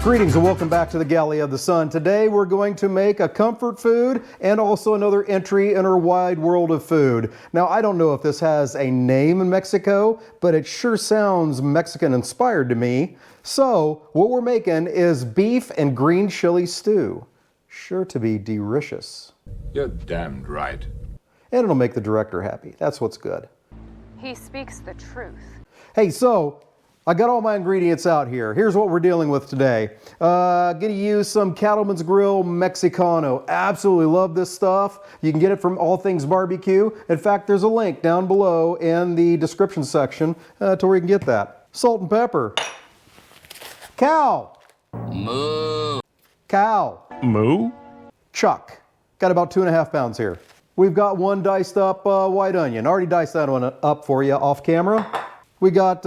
Greetings and welcome back to the Galley of the Sun. Today we're going to make a comfort food and also another entry in our wide world of food. Now I don't know if this has a name in Mexico, but it sure sounds Mexican inspired to me. So what we're making is beef and green chili stew. Sure to be delicious. You're damned right. And it'll make the director happy. That's what's good. He speaks the truth. Hey, so I got all my ingredients out here. Here's what we're dealing with today. Gonna use some Cattleman's Grill Mexicano. Absolutely love this stuff. You can get it from All Things Barbecue. In fact, there's a link down below in the description section to where you can get that. Salt and pepper. Cow. Moo. Cow. Moo? Chuck. Got about 2.5 pounds here. We've got one diced up white onion. Already diced that one up for you off camera. We got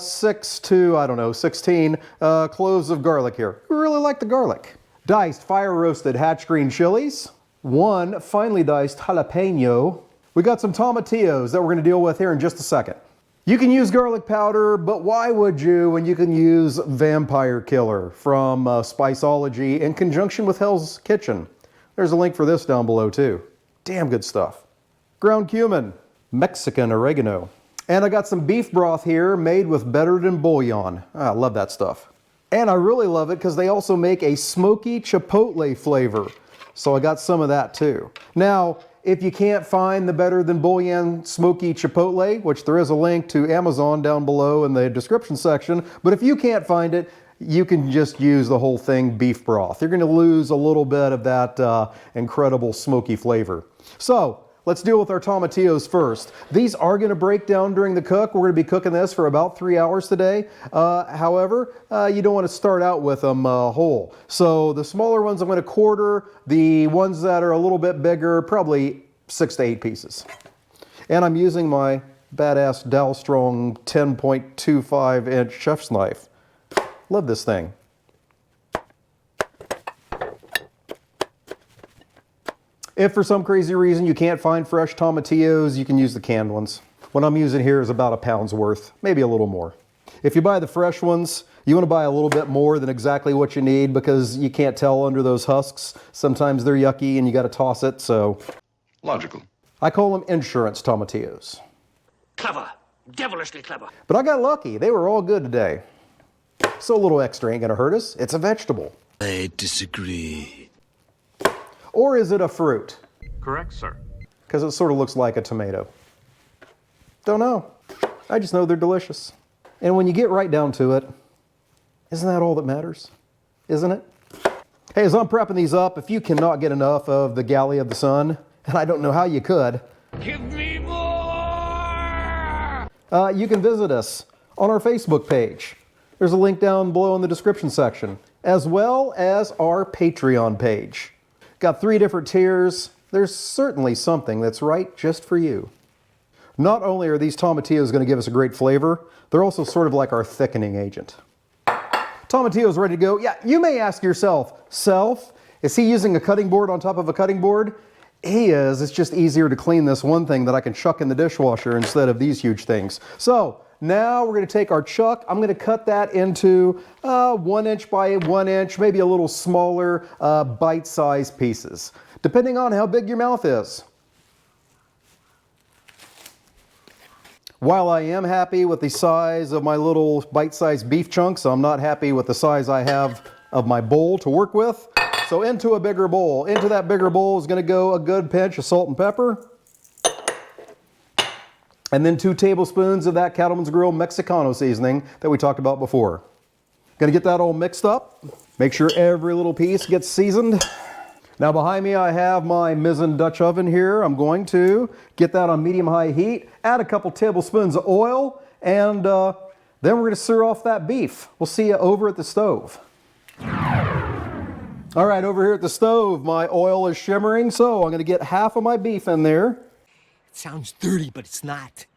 16 cloves of garlic here. We really like the garlic. Diced fire roasted hatch green chilies. 1 finely diced jalapeno. We got some tomatillos that we're going to deal with here in just a second. You can use garlic powder, but why would you when you can use Vampire Killer from Spiceology in conjunction with Hell's Kitchen? There's a link for this down below too. Damn good stuff. Ground cumin, Mexican oregano. And I got some beef broth here made with better than bouillon. I love that stuff. And I really love it because they also make a smoky chipotle flavor. So I got some of that too. Now, if you can't find the better than bouillon smoky chipotle, which there is a link to Amazon down below in the description section, but if you can't find it, you can just use the whole thing beef broth. You're going to lose a little bit of that incredible smoky flavor. So let's deal with our tomatillos first. These are going to break down during the cook. We're going to be cooking this for about 3 hours today. However, you don't want to start out with them whole. So the smaller ones I'm going to quarter. The ones that are a little bit bigger, probably 6 to 8 pieces. And I'm using my badass Dow Strong 10.25 inch chef's knife. Love this thing. If for some crazy reason you can't find fresh tomatillos, you can use the canned ones. What I'm using here is about a pound's worth, maybe a little more. If you buy the fresh ones, you want to buy a little bit more than exactly what you need because you can't tell under those husks. Sometimes they're yucky and you got to toss it, so. Logical. I call them insurance tomatillos. Clever. Devilishly clever. But I got lucky. They were all good today. So a little extra ain't going to hurt us. It's a vegetable. I disagree. Or is it a fruit? Correct, sir. Because it sort of looks like a tomato. Don't know. I just know they're delicious. And when you get right down to it, isn't that all that matters? Isn't it? Hey, as I'm prepping these up, if you cannot get enough of the Galley of the Sun, and I don't know how you could, Give me more! You can visit us on our Facebook page. There's a link down below in the description section, as well as our Patreon page. Got 3 different tiers. There's certainly something that's right just for you. Not only are these tomatillos going to give us a great flavor, they're also sort of like our thickening agent. Tomatillos ready to go. Yeah, you may ask yourself, is he using a cutting board on top of a cutting board? He is. It's just easier to clean this one thing that I can chuck in the dishwasher instead of these huge things. So now we're going to take our chuck. I'm going to cut that into 1 inch by 1 inch, maybe a little smaller bite-sized pieces, depending on how big your mouth is. While I am happy with the size of my little bite-sized beef chunks, I'm not happy with the size I have of my bowl to work with. So into a bigger bowl. Into that bigger bowl is going to go a good pinch of salt and pepper. And then 2 tablespoons of that Cattleman's Grill Mexicano seasoning that we talked about before. Gonna get that all mixed up. Make sure every little piece gets seasoned. Now behind me I have my Mizzen Dutch oven here. I'm going to get that on medium-high heat, add a couple tablespoons of oil, and then we're gonna sear off that beef. We'll see you over at the stove. All right, over here at the stove, my oil is shimmering, so I'm gonna get half of my beef in there. It sounds dirty, but it's not.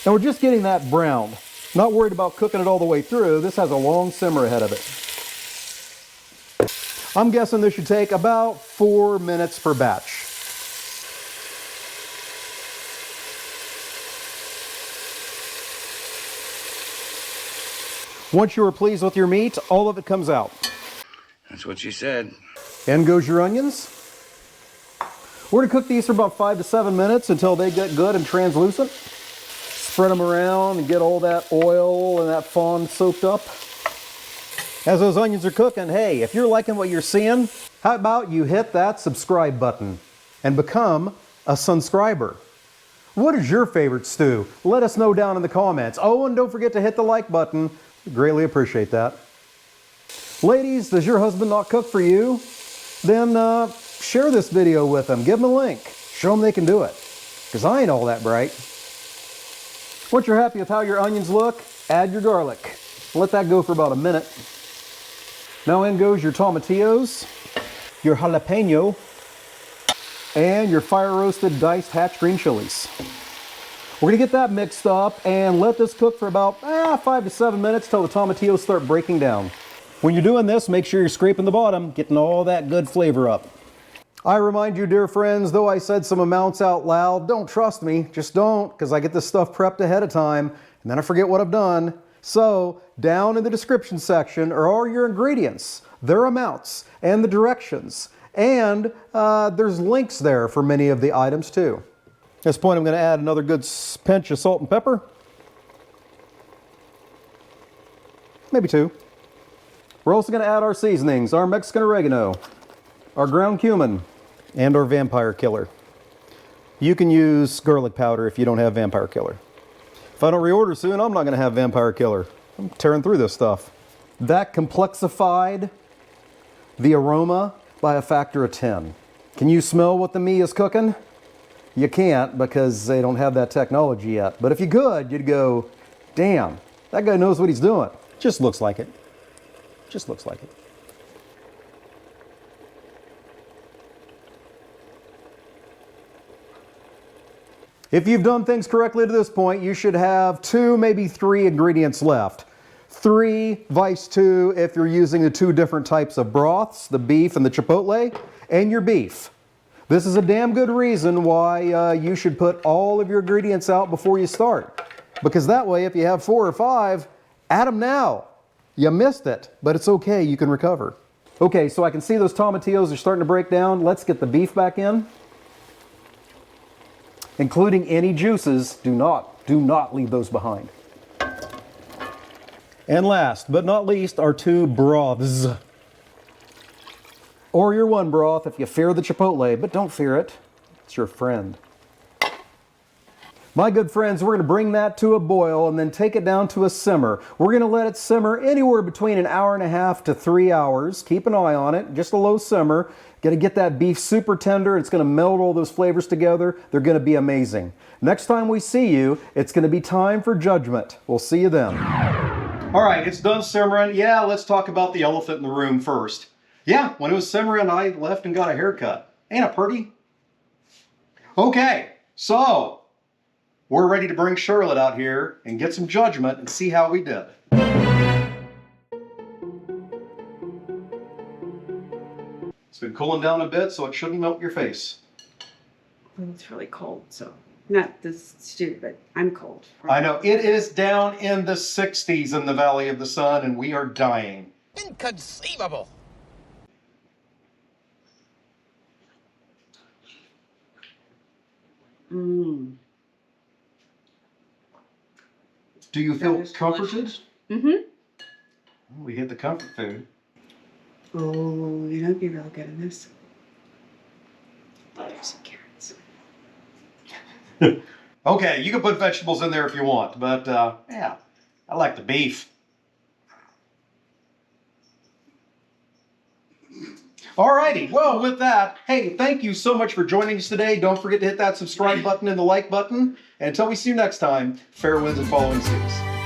Now we're just getting that browned. Not worried about cooking it all the way through. This has a long simmer ahead of it. I'm guessing this should take about 4 minutes per batch. Once you are pleased with your meat, all of it comes out. That's what she said. In goes your onions. We're gonna cook these for about 5 to 7 minutes until they get good and translucent. Spread them around and get all that oil and that fond soaked up. As those onions are cooking, hey, if you're liking what you're seeing, how about you hit that subscribe button and become a sunscriber? What is your favorite stew? Let us know down in the comments. Oh, and don't forget to hit the like button. We greatly appreciate that. Ladies, does your husband not cook for you? Then share this video with them. Give them a link. Show them they can do it. Because I ain't all that bright. Once you're happy with how your onions look, add your garlic. Let that go for about a minute. Now in goes your tomatillos, your jalapeno, and your fire-roasted diced hatch green chilies. We're gonna get that mixed up and let this cook for about 5 to 7 minutes till the tomatillos start breaking down. When you're doing this, make sure you're scraping the bottom, getting all that good flavor up. I remind you, dear friends, though I said some amounts out loud, don't trust me, just don't, because I get this stuff prepped ahead of time, and then I forget what I've done. So, down in the description section are all your ingredients, their amounts, and the directions. And there's links there for many of the items too. At this point, I'm going to add another good pinch of salt and pepper. Maybe 2. We're also going to add our seasonings, our Mexican oregano, our ground cumin, and our vampire killer. You can use garlic powder if you don't have vampire killer. If I don't reorder soon, I'm not going to have vampire killer. I'm tearing through this stuff. That complexified the aroma by a factor of 10. Can you smell what the meat is cooking? You can't because they don't have that technology yet. But if you could, you'd go, damn, that guy knows what he's doing. Just looks like it. Just looks like it. If you've done things correctly to this point, you should have 2, maybe 3 ingredients left. 3 vice 2 if you're using the 2 different types of broths, the beef and the chipotle, and your beef. This is a damn good reason why you should put all of your ingredients out before you start. Because that way, if you have 4 or 5, add them now. You missed it, but it's okay, you can recover. Okay, so I can see those tomatillos are starting to break down. Let's get the beef back in. Including any juices, do not leave those behind. And last but not least, our 2 broths. Or your 1 broth if you fear the chipotle, but don't fear it. It's your friend. My good friends, we're going to bring that to a boil and then take it down to a simmer. We're going to let it simmer anywhere between 1.5 hours to 3 hours. Keep an eye on it, just a low simmer. Got to get that beef super tender. It's going to meld all those flavors together. They're going to be amazing. Next time we see you, it's going to be time for judgment. We'll see you then. All right, it's done simmering. Yeah, let's talk about the elephant in the room first. Yeah, when it was simmering, I left and got a haircut. Ain't it pretty? Okay, so we're ready to bring Charlotte out here and get some judgment and see how we did. It's been cooling down a bit, so it shouldn't melt your face. Well, it's really cold, so not this stew, but I'm cold. I know, it is down in the 60s in the Valley of the Sun, and we are dying. Inconceivable. Mmm. Do you feel is comforted? delicious. Mm-hmm. We hit the comfort food. Oh, you know, it'd be real good in this. There's some carrots. Okay, you can put vegetables in there if you want, but yeah, I like the beef. Alrighty, well with that, hey, thank you so much for joining us today. Don't forget to hit that subscribe button and the like button. And until we see you next time, fair winds and following suits.